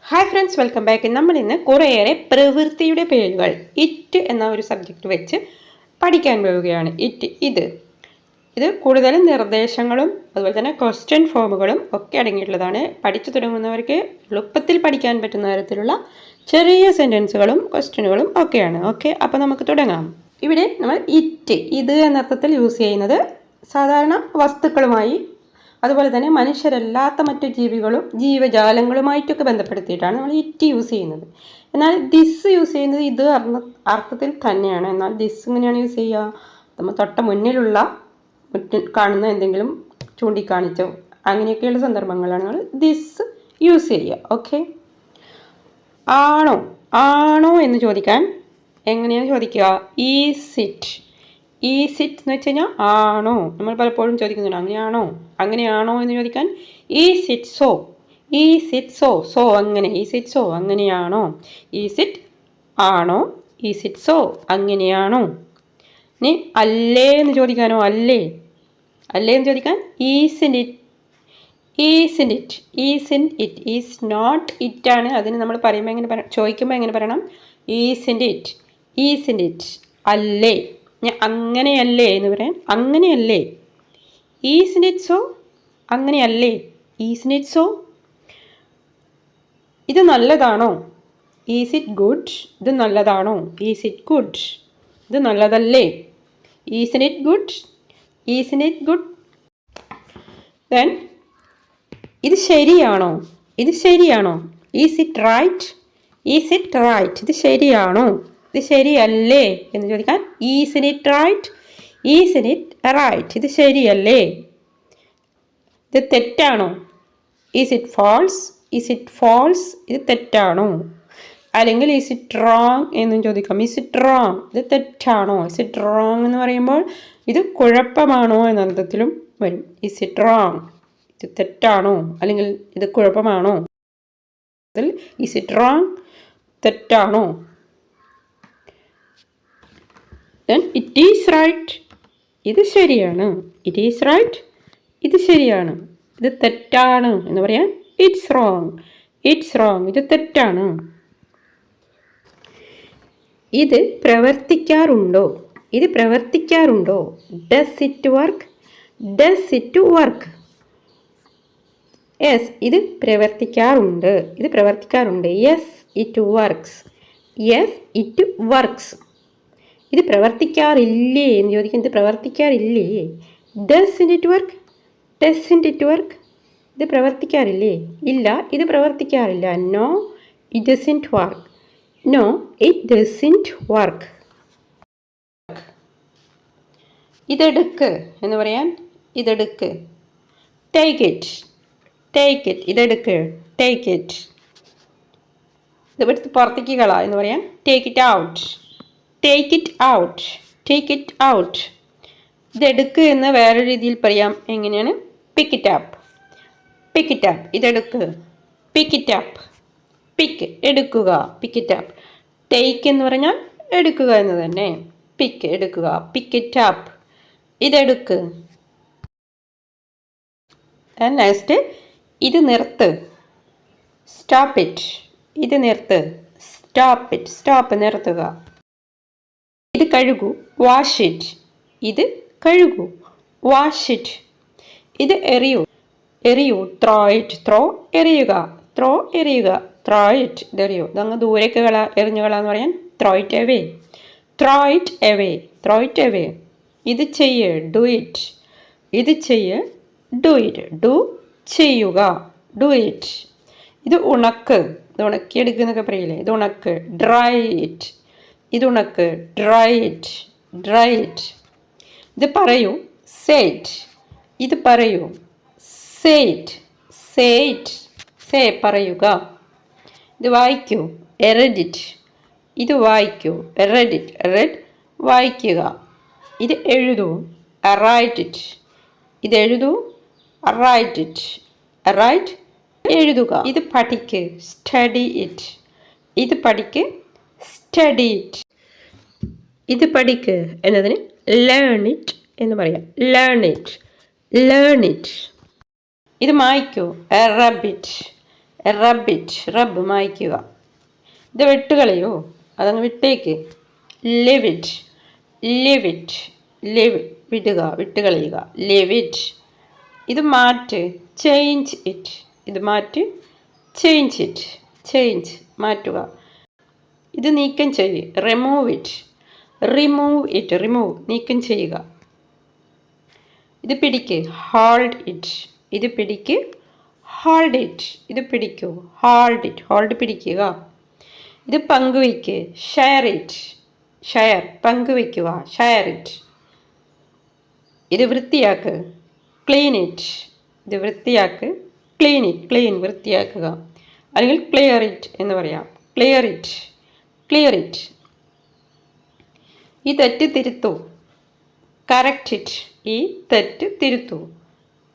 Hi friends, welcome back. നമ്മൾ ഇന്ന് കുറേയേറെ പ്രവൃത്തിയുടെ പേരുകൾ ഇറ്റ് എന്ന ഒരു സബ്ജക്റ്റ് വെച്ച് പഠിക്കാൻ പോവുകയാണ്. ഇത് കൂടുതലും നിർദ്ദേശങ്ങളും അതുപോലെ തന്നെ ക്വസ്റ്റ്യൻ ഫോമുകളും ഒക്കെ അടങ്ങിയിട്ടുള്ളതാണ്. പഠിച്ചു തുടങ്ങുന്നവർക്ക് എളുപ്പത്തിൽ പഠിക്കാൻ പറ്റുന്ന തരത്തിലുള്ള ചെറിയ സെൻറ്റൻസുകളും ക്വസ്റ്റ്യനുകളും ഒക്കെയാണ്. അപ്പോൾ നമുക്ക് തുടങ്ങാം. ഇവിടെ നമ്മൾ ഇത് എന്നർത്ഥത്തിൽ യൂസ് ചെയ്യുന്നത് സാധാരണ വസ്തുക്കളുമായി അതുപോലെ തന്നെ മനുഷ്യരല്ലാത്ത മറ്റു ജീവജാലങ്ങളുമായിട്ടൊക്കെ ബന്ധപ്പെടുത്തിയിട്ടാണ് നമ്മൾ ഇറ്റ് യൂസ് ചെയ്യുന്നത്. എന്നാൽ ദിസ് യൂസ് ചെയ്യുന്നത് ഇത് അർത്ഥത്തിൽ തന്നെയാണ്. എന്നാൽ ദിസ് ഇങ്ങനെയാണ് യൂസ് ചെയ്യുക, നമ്മൾ തൊട്ട മുന്നിലുള്ള കാണുന്ന എന്തെങ്കിലും ചൂണ്ടിക്കാണിച്ചോ അങ്ങനെയൊക്കെയുള്ള സന്ദർഭങ്ങളാണ് നമ്മൾ ദിസ് യൂസ് ചെയ്യുക. ആണോ എന്ന് ചോദിക്കാൻ എങ്ങനെയാണ് ചോദിക്കുക? ഈസ് ഇറ്റ് എന്ന് വെച്ച് കഴിഞ്ഞാൽ ആണോ. നമ്മൾ പലപ്പോഴും ചോദിക്കുന്നുണ്ട് അങ്ങനെയാണോ എന്ന് ചോദിക്കാൻ ഈസ് ഇറ്റ് സോ അങ്ങനെ. ഈസ് ഇറ്റ് സോ അങ്ങനെയാണോ. ഈസ് ഇറ്റ് ആണോ. ഈസ് ഇറ്റ് സോ അങ്ങനെയാണോ. ഇനി അല്ലേ എന്ന് ചോദിക്കാനോ? അല്ലേ എന്ന് ചോദിക്കാൻ ഈസ് നോട്ട് ഇറ്റ് ആണ്. അതിന് നമ്മൾ പറയുമ്പോൾ ചോദിക്കുമ്പോൾ എങ്ങനെ പറയണം? ഈസ് ഇറ്റ് അല്ലേ. അങ്ങനെയല്ലേ എന്ന് പറയാൻ അങ്ങനെയല്ലേ. ഈസ് ഇറ്റ് സോ അങ്ങനെയല്ലേ. Is it so. ഇത് നല്ലതാണോ? Is it good. ഇത് നല്ലതാണോ? Is it good. ഇത് നല്ലതല്ലേ. Is it good. ദെൻ ഇത് ശരിയാണോ? Is it right. ഇത് ശരിയാണോ? ഇത് ശരിയല്ലേ എന്ന് ചോദിക്കാൻ ഈസ് ഇറ്റ് റൈറ്റ്. ഇത് ശരിയല്ലേ. ഇത് തെറ്റാണോ? Is it false. ഇത് തെറ്റാണോ? അല്ലെങ്കിൽ ഈസ് ഇറ്റ് റോങ് എന്നും ചോദിക്കാം. Is it wrong. ഇത് തെറ്റാണോ? ഈസ് ഇറ്റ് റോങ് എന്ന് പറയുമ്പോൾ ഇത് കുഴപ്പമാണോ എന്ന അർത്ഥത്തിലും വരും. Is it wrong. ഇത് തെറ്റാണോ അല്ലെങ്കിൽ ഇത് കുഴപ്പമാണോ. ഈസ് ഇറ്റ് റോങ് തെറ്റാണോ. Then it is right. ഇത് ശരിയാണ്. ഇത് ശരിയാണ്. ഇത് തെറ്റാണ് എന്ന് പറയാൻ ഇറ്റ്സ് റോങ്. ഇത് തെറ്റാണ്. ഇത് പ്രവർത്തിക്കാറുണ്ടോ? Does it work? Yes, ഇത് പ്രവർത്തിക്കാറുണ്ട്. Yes, it works. ഇത് പ്രവർത്തിക്കാറില്ലേ എന്ന് ചോദിക്കും. ഇത് പ്രവർത്തിക്കാറില്ലേ. Doesn't it work? ഇത് പ്രവർത്തിക്കാറില്ലേ. ഇല്ല, ഇത് പ്രവർത്തിക്കാറില്ല. No, it doesn't work. ഇതെടുക്ക് എന്ന് പറയാൻ ഇതെടുക്ക്. Take it. ഇതെടുക്ക്. Take it. ഇത് പുറത്തേക്ക് കള എന്ന് പറയാൻ take it out. ഇതെടുക്ക് എന്ന് വേറെ രീതിയിൽ പറയാം. എങ്ങനെയാണ്? pick it up. ഇതെടുക്ക്. pick it up. എടുക്കുക. pick it up. take എന്ന് പറഞ്ഞാൽ എടുക്കുക എന്ന് തന്നെ. എടുക്കുക. pick it up. ഇതെടുക്ക്. നെക്സ്റ്റ് ഇത് നിർത്ത്. stop it. ഇത് നിർത്ത്. stop നിർത്തുക. ഇത് കഴുകൂ. Wash it. ഇത് എറിയൂ. ത്രോ എറിയുക. ഇത് എറിയൂ. ഇതങ്ങ് ദൂരേക്ക് എറിഞ്ഞുകളാന്ന് പറയാൻ ത്രോ ഇറ്റ് എവേ. ഇത് ചെയ്യ്. ഡു ചെയ്യുക. ഇത് ഉണക്ക്. ഇത് ഉണക്കിയെടുക്കുന്നൊക്കെ പറയില്ലേ. ഇത് ഉണക്ക്. Dry it. ഇത് പറയൂ. ഇത് പറയൂ. പറയുക. ഇത് വായിക്കൂ. ഇത് വായിക്കൂ. വായിക്കുക. ഇത് എഴുതൂ. ഇത് എഴുതൂ. എഴുതുക. ഇത് പഠിക്ക്. ഇത് പഠിക്ക്. ഇത് പഠിക്ക് എന്നതിന് ലേൺ ഇറ്റ് എന്ന് പറയാം. Learn it. ഇത് മായ്ക്കൂ. റബ് ഇറ്റ്, റബ്ബ് മായ്ക്കുക. ഇത് വിട്ടുകളയോ, അതങ്ങ് വിട്ടേക്ക്. Live it, live it, live വിടുക, വിട്ടുകളയുക. Live it. ഇത് മാറ്റ്, ചേഞ്ച് ഇറ്റ്. ഇത് മാറ്റ്, ചേഞ്ച് ഇറ്റ്, ചേഞ്ച് മാറ്റുക. ഇത് നീക്കം ചെയ്യുക, remove it, remove it, remove നീക്കം ചെയ്യുക. ഇത് പിടിക്ക്, ഹോൾഡ് ഇറ്റ്. ഇത് പിടിക്ക്, ഹോൾഡ് ഇറ്റ്. ഇത് പിടിക്കൂ, ഹോൾഡ് ഇറ്റ്, ഹോൾഡ് പിടിക്കുക. ഇത് പങ്കുവയ്ക്ക്, ഷെയർ ഇറ്റ്, ഷെയർ പങ്കുവയ്ക്കുക, ഷെയർ ഇറ്റ്. ഇത് വൃത്തിയാക്ക്, ക്ലീൻ ഇറ്റ്. ഇത് വൃത്തിയാക്ക്, ക്ലീൻ ഇറ്റ്, ക്ലീൻ വൃത്തിയാക്കുക. അല്ലെങ്കിൽ ക്ലിയർ ഇറ്റ് എന്ന് പറയാം. Clear it, clear it. ഈ തെറ്റ് തിരുത്തൂ, കറക്റ്റ് ഇറ്റ്. ഈ തെറ്റ് തിരുത്തൂ,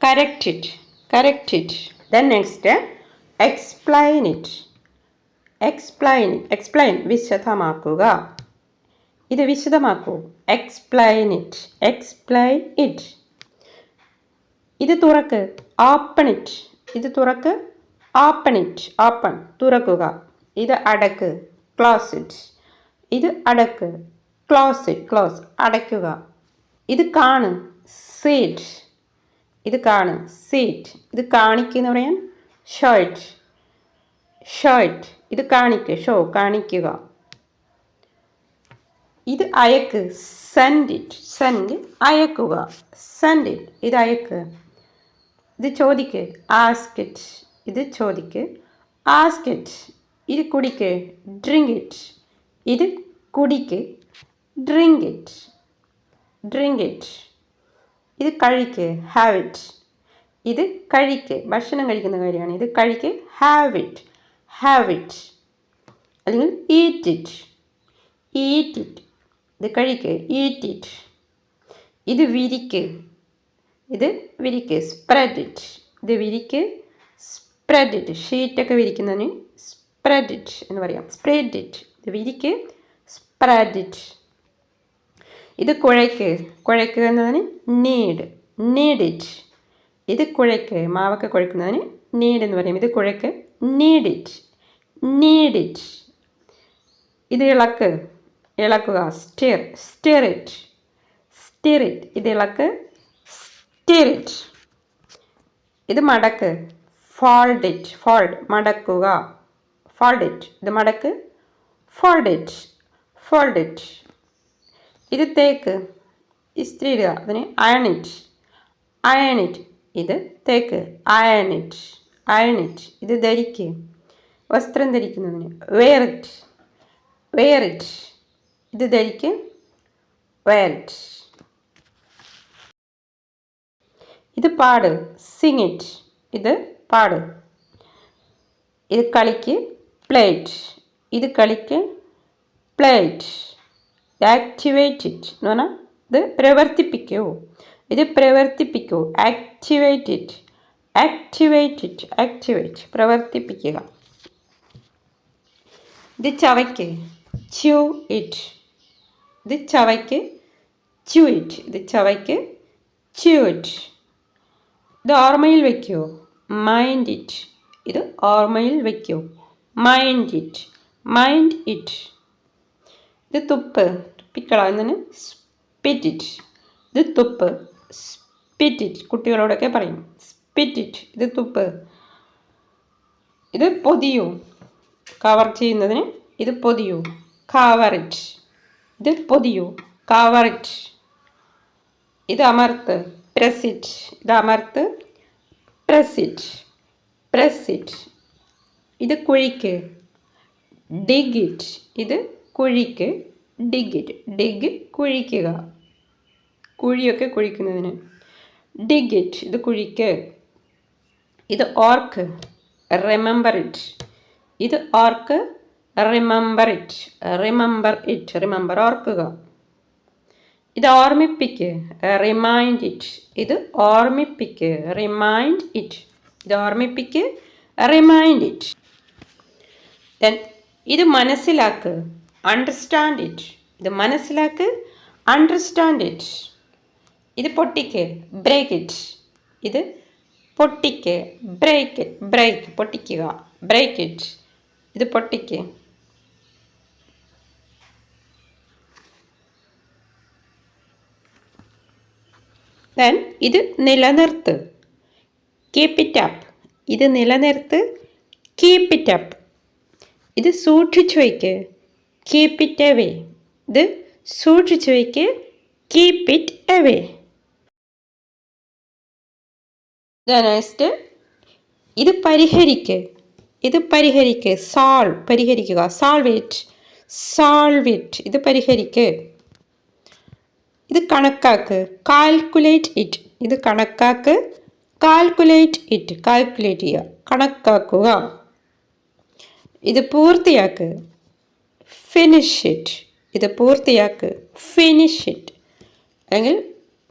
correct it, correct it. Then next explain it. Explain, explain വിശദമാക്കുക. ഇത് വിശദമാക്കൂ, എക്സ്പ്ലൈൻ ഇറ്റ്, എക്സ്പ്ലൈൻ ഇറ്റ്. ഇത് തുറക്ക്, ഓപ്പൺ ഇറ്റ്. ഇത് തുറക്ക്, ഓപ്പൺ ഇറ്റ്, ഓപ്പൺ തുറക്കുക. ഇത് അടക്ക്, ക്ലോസ് ഇറ്റ്. ഇത് അടക്ക്, ക്ലോസ് ഇറ്റ്, ക്ലോസ് അടയ്ക്കുക. ഇത് കാണ്, സീറ്റ്. ഇത് കാണ്, സീറ്റ്. ഇത് കാണിക്കുന്ന പറയാൻ ഷോ ഇറ്റ്, ഷോ ഇറ്റ്. ഇത് കാണിക്കുക, ഷോ കാണിക്കുക. ഇത് അയക്ക്, സെൻഡ് ഇറ്റ്, സെൻഡ് അയക്കുക, സെൻഡ് ഇറ്റ്. ഇത് അയക്ക്. ഇത് ചോദിക്ക്, ആസ്ക് ഇറ്റ്. ഇത് ചോദിക്ക്, ആസ്ക് ഇറ്റ്. ഇത് കുടിക്ക്, ഡ്രിങ്ക് ഇറ്റ്. ഇത് കുടിക്ക്, ഡ്രിങ്ക് ഇറ്റ്, ഡ്രിങ്ക് ഇറ്റ്. ഇത് കഴിക്ക്, ഹാവ് ഇറ്റ്. ഇത് കഴിക്ക്, ഭക്ഷണം കഴിക്കുന്ന കാര്യമാണ്. ഇത് കഴിക്ക്, ഹാവ് ഇറ്റ്, ഹാവ് ഇറ്റ്. അല്ലെങ്കിൽ ഈറ്റ് ഇറ്റ്, ഈറ്റ് ഇറ്റ്. ഇത് കഴിക്ക്, ഈറ്റ് ഇറ്റ്. ഇത് വിരിക്ക്. ഇത് വിരിക്ക്, സ്പ്രെഡ് ഇറ്റ്. ഇത് വിരിക്ക്, സ്പ്രെഡ് ഇറ്റ്. ഷീറ്റൊക്കെ വിരിക്കുന്നതിന് സ്പ്രെഡ് ഇറ്റ് എന്ന് പറയാം, സ്പ്രെഡ് ഇറ്റ്. ഇത് വിരിക്ക്, സ്പ്രെഡ് ഇറ്റ്. ഇത് കുഴയ്ക്ക്, കുഴയ്ക്കുക എന്നതിന് നീഡ്, നീഡ് ഇറ്റ്. ഇത് കുഴയ്ക്ക്, മാവൊക്കെ കുഴക്കുന്നതിന് നീഡ് എന്ന് പറയും. ഇത് കുഴയ്ക്ക്, നീഡ് ഇറ്റ്, നീഡ് ഇറ്റ്. ഇത് ഇളക്ക്, ഇളക്കുക, stir, stir it, stir it. ഇത് ഇളക്ക്, സ്റ്റിർ ഇറ്റ്. ഇത് മടക്ക്, ഫോൾഡ് ഇറ്റ്, ഫോൾഡ് മടക്കുക, ഫോൾഡ് ഇറ്റ്. ഇത് മടക്ക്, ഫോൾഡ് ഇറ്റ്, ഫോൾഡ് ഇറ്റ്. ഇത് തേക്ക്, ഇസ്തിരി ഇടുക, അതിന് അയൺ ഇറ്റ്, അയൺ ഇറ്റ്. ഇത് തേക്ക്, അയൺ ഇറ്റ്, അയൺ ഇറ്റ്. ഇത് ധരിക്ക്, വസ്ത്രം ധരിക്കുന്നതിന് വെയർ ഇറ്റ്, വെയർ ഇറ്റ്. ഇത് ധരിക്ക്, വെയർ ഇറ്റ്. ഇത് പാട്, സിങ് ഇറ്റ്. ഇത് പാട്. ഇത് കളിക്ക്, പ്ലേറ്റ്. ഇത് കളിക്ക്, പ്ലേറ്റ്. ഇത് ആക്ടിവേറ്റ് ഇറ്റ് എന്ന് പറഞ്ഞാൽ ഇത് പ്രവർത്തിപ്പിക്കൂ, ഇത് പ്രവർത്തിപ്പിക്കൂ, activate it, activate it, activate പ്രവർത്തിപ്പിക്കുക. ഇത് ചവയ്ക്ക്, ച്യൂ ഇറ്റ്. ഇത് ചവയ്ക്ക്, ച്യൂ ഇറ്റ്. ഇത് ചവയ്ക്ക്, ച്യൂ ഇറ്റ്. ഇത് ഓർമ്മയിൽ വയ്ക്കൂ, മൈൻഡ് ഇറ്റ്. ഇത് ഓർമ്മയിൽ വയ്ക്കൂ, മൈൻഡ് ഇറ്റ്, മൈൻഡ് ഇറ്റ്. ഇത് തുപ്പ്, തുപ്പിക്കളയുന്നതിന് സ്പിറ്റ് ഇറ്റ്. ഇത് തുപ്പ്, സ്പിറ്റ് ഇറ്റ്. കുട്ടികളോടൊക്കെ പറയും, സ്പിറ്റ് ഇറ്റ്. ഇത് തുപ്പ്. ഇത് പൊതിയൂ, കവർ ചെയ്യുന്നതിന് ഇത് പൊതിയൂ, കവർ ഇറ്റ്. ഇത് പൊതിയൂ, കവർ ഇറ്റ്. ഇത് അമർത്ത്, പ്രസ് ഇറ്റ്. ഇത് അമർത്ത്, പ്രസ് ഇറ്റ്, പ്രസ് ഇറ്റ്. ഇത് കുഴിക്ക്, ഡിഗ് ഇറ്റ്. ഇത് കുഴിക്ക്, ഡിഗ് ഇറ്റ്. ഡിഗ് കുഴിക്കുക, കുഴിയൊക്കെ കുഴിക്കുന്നതിന് ഡിഗ് ഇറ്റ്. ഇത് കുഴിക്ക്. ഇത് ഓർക്ക്, റിമെമ്പർ ഇറ്റ്. ഇത് ഓർക്ക്, remember it, remember it, remember ഓർക്കുക. ഇത് ഓർമ്മിപ്പിക്ക്, റിമൈൻഡ് ഇറ്റ്. ഇത് ഓർമ്മിപ്പിക്ക്, റിമൈൻഡ് ഇറ്റ്. ഇത് ഓർമ്മിപ്പിക്ക്, റിമൈൻഡ് ഇറ്റ്. ദെൻ ഇത് മനസ്സിലാക്ക്, അണ്ടർസ്റ്റാൻഡ് ഇറ്റ്. ഇത് മനസ്സിലാക്ക്, അണ്ടർസ്റ്റാൻഡ് ഇറ്റ്. ഇത് പൊട്ടിക്ക്, ബ്രേക്ക് ഇറ്റ്. ഇത് പൊട്ടിക്ക്, ബ്രേക്ക്, ബ്രേക്ക് പൊട്ടിക്കുക, ബ്രേക്ക് ഇറ്റ്. ഇത് പൊട്ടിക്ക്. ദെൻ ഇത് നിലനിർത്ത്. Keep it up. ഇത് നിലനിർത്ത്. Keep it up. ഇത് സൂക്ഷിച്ചു വയ്ക്ക്. Keep it away. ഇത് സൂക്ഷിച്ചു വയ്ക്ക്. Keep it away. നെക്സ്റ്റ് ഇത് പരിഹരിക്ക്. ഇത് പരിഹരിക്ക്. പരിഹരിക്കുക. Solve it. ഇത് പരിഹരിക്ക്. ഇത് കണക്കാക്ക്. Calculate it. ഇത് കണക്കാക്ക്. Calculate it. കാൽക്കുലേറ്റ് ചെയ്യുക. കണക്കാക്കുക. ഇത് പൂർത്തിയാക്ക്. Finish it. ഇത് പൂർത്തിയാക്ക്. Finish it. അല്ലെങ്കിൽ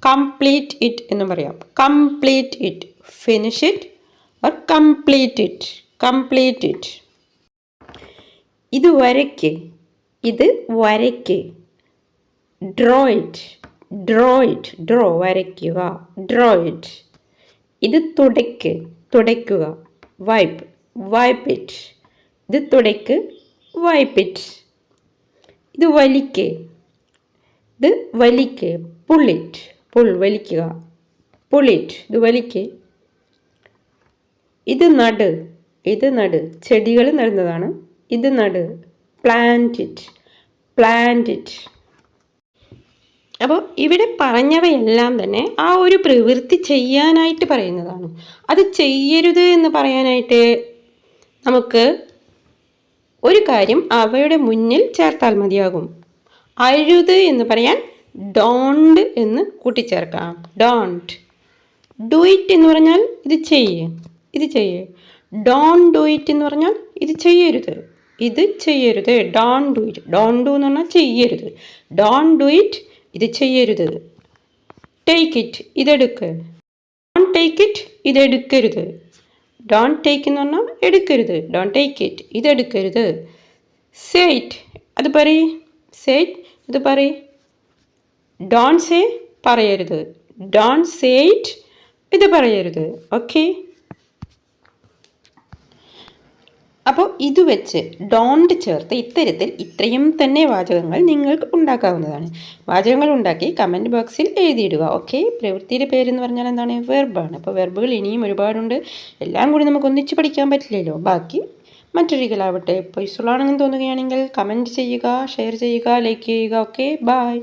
കംപ്ലീറ്റ് ഇറ്റ് എന്ന് പറയാം. Complete it. Finish it or complete it. Complete it. ഇത് വരയ്ക്ക്. ഇത് വരയ്ക്ക്. Draw it. ഡ്രോ വരയ്ക്കുക. Draw it. ഇത് തുടയ്ക്ക്. തുടയ്ക്കുക. Wipe it. ഇത് തുടയ്ക്ക്. Wipe it. ഇത് വലിക്ക്. ഇത് വലിക്ക്. Pull it. വലിക്കുക. Pull it. ഇത് വലിക്ക്. ഇത് നട്. ചെടികൾ നടുന്നതാണ്. ഇത് നട്. Plant it. അപ്പോൾ ഇവിടെ പറഞ്ഞവയെല്ലാം തന്നെ ആ ഒരു പ്രവൃത്തി ചെയ്യാനായിട്ട് പറയുന്നതാണ്. അത് ചെയ്യരുത് എന്ന് പറയാനായിട്ട് നമുക്ക് ഒരു കാര്യം അവയുടെ മുന്നിൽ ചേർത്താൽ മതിയാകും. അരുത് എന്ന് പറയാൻ ഡോണ്ട് എന്ന് കൂട്ടിച്ചേർക്കാം. ഡോണ്ട്. ഡു ഇറ്റ് എന്ന് പറഞ്ഞാൽ ഇത് ചെയ്യ്. ഡോണ്ട് ഡു ഇറ്റ് എന്ന് പറഞ്ഞാൽ ഇത് ചെയ്യരുത്. Don't do it. Don't do എന്ന് പറഞ്ഞാൽ ചെയ്യരുത്. Don't do it. ഇത് ചെയ്യരുത്. Take it. ഇതെടുക്ക്. Don't take it. ഇതെടുക്കരുത്. ഡോണ്ട് ടേക്ക് എന്ന് പറഞ്ഞാൽ എടുക്കരുത്. Don't take it. ഇതെടുക്കരുത്. Say it. അത് പറയ്. Say it. ഇത് പറയ്. Don't say. പറയരുത്. Don't say it. ഇത് പറയരുത്. ഓക്കെ. അപ്പോൾ ഇത് വെച്ച് ഡോണ്ട് ചേർത്ത് ഇത്തരത്തിൽ ഇത്രയും തന്നെ വാചകങ്ങൾ നിങ്ങൾക്ക് ഉണ്ടാക്കാവുന്നതാണ്. വാചകങ്ങൾ ഉണ്ടാക്കി കമൻറ്റ് ബോക്സിൽ എഴുതിയിടുക. ഓക്കെ. പ്രവൃത്തിയുടെ പേരെന്ന് പറഞ്ഞാൽ എന്താണ്? വെർബാണ്. അപ്പോൾ വെർബുകൾ ഇനിയും ഒരുപാടുണ്ട്. എല്ലാം കൂടി നമുക്ക് ഒന്നിച്ച് പഠിക്കാൻ പറ്റില്ലല്ലോ. ബാക്കി മറ്റൊരിക്കലാവട്ടെ. ഇപ്പോൾ യൂസ്ഫുൾ ആണെന്ന് തോന്നുകയാണെങ്കിൽ കമൻറ്റ് ചെയ്യുക, ഷെയർ ചെയ്യുക, ലൈക്ക് ചെയ്യുക. ഓക്കെ. ബൈ.